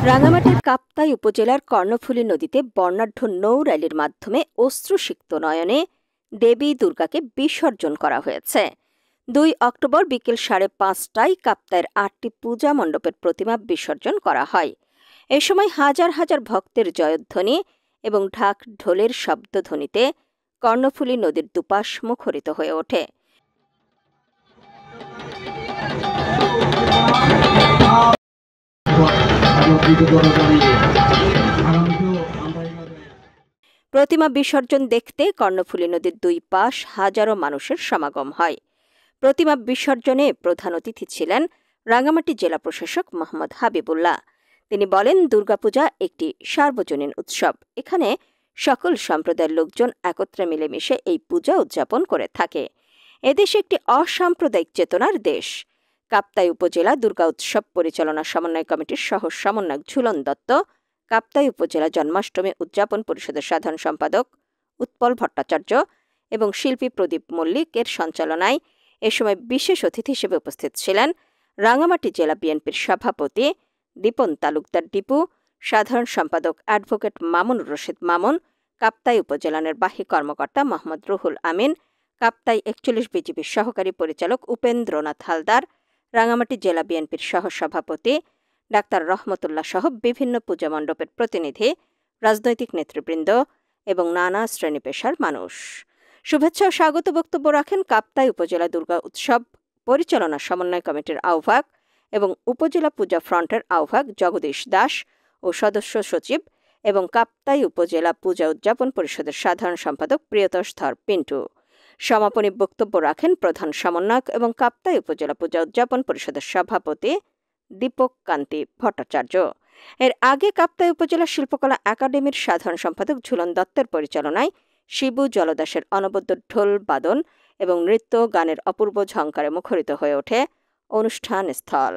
রাঙামাটির কাপ্তাই উপজেলার কর্ণফুলী নদীতে বর্ণাঢ্য নৌ র্যালির মাধ্যমে অশ্রুসিক্ত নয়নে দেবী দুর্গাকে বিসর্জন করা হয়েছে। 2 অক্টোবর বিকেল 5:30টায় কাপ্তাইয়ের 8টি পূজা মণ্ডপের প্রতিমা বিসর্জন করা হয়। এ সময় হাজার হাজার ভক্তের জয়ধ্বনি এবং ঢাক ঢোলের শব্দধ্বনিতে কর্ণফুলী নদীর দুপাশ মুখরিত হয়ে ওঠে। প্রতিমা বিসর্জন দেখতে কর্ণফুলী নদীর 2 পাশ হাজারো মানুষের সমাগম হয়। প্রতিমা বিসর্জনে প্রধান অতিথি ছিলেন রাঙ্গামাটি জেলা প্রশাসক মোহাম্মদ হাবিবুল্লাহ। তিনি বলেন, দুর্গাপূজা একটি সার্বজনীন উৎসব। এখানে সকল সম্প্রদায়ের লোকজন একত্রে মিলেমিশে এই পূজা উদযাপন করে থাকে। এদেশ একটি অসাম্প্রদায়িক চেতনার দেশ। কাপ্তাই উপজেলা দুর্গা উৎসব পরিচালনা সমন্বয় কমিটির সহ সমন্বয়ক ঝুলন দত্ত, কাপ্তাই উপজেলা জন্মাষ্টমী উদযাপন পরিষদের সাধারণ সম্পাদক উৎপল ভট্টাচার্য এবং শিল্পী প্রদীপ মল্লিকের সঞ্চালনায় এ সময় বিশেষ অতিথি হিসেবে উপস্থিত ছিলেন রাঙ্গামাটি জেলা বিএনপির সভাপতি দীপন তালুকদার দীপু, সাধারণ সম্পাদক অ্যাডভোকেট মামুনুর রশিদ মামুন, কাপ্তাই উপজেলা নির্বাহী কর্মকর্তা মোহাম্মদ রুহুল আমিন, কাপ্তাই 41 বিজিবির সহকারী পরিচালক উপেন্দ্রনাথ হালদার, রাঙ্গামাটি জেলা বিএনপির সহসভাপতি ডাক্তার রহমতুল্লাহ সহ বিভিন্ন পূজা মণ্ডপের প্রতিনিধি, রাজনৈতিক নেতৃবৃন্দ এবং নানা শ্রেণী পেশার মানুষ। শুভেচ্ছা ও স্বাগত বক্তব্য রাখেন কাপ্তাই উপজেলা দুর্গা উৎসব পরিচালনা সমন্বয় কমিটির আহ্বায়ক এবং উপজেলা পূজা ফ্রন্টের আহ্বায়ক জগদীশ দাস ও সদস্য সচিব এবং কাপ্তাই উপজেলা পূজা উদযাপন পরিষদের সাধারণ সম্পাদক প্রিয়তোষ ধর পিন্টু। সমাপনী বক্তব্য রাখেন প্রধান সমন্বয়ক এবং কাপ্তাই উপজেলা পূজা উদযাপন পরিষদের সভাপতি দীপক কান্তি ভট্টাচার্য। এর আগে কাপ্তাই উপজেলা শিল্পকলা একাডেমির সাধারণ সম্পাদক ঝুলন দত্তের পরিচালনায় শিবু জলদাসের অনবদ্য ঢোল বাদন এবং নৃত্য গানের অপূর্ব ঝংকারে মুখরিত হয়ে ওঠে অনুষ্ঠান স্থল।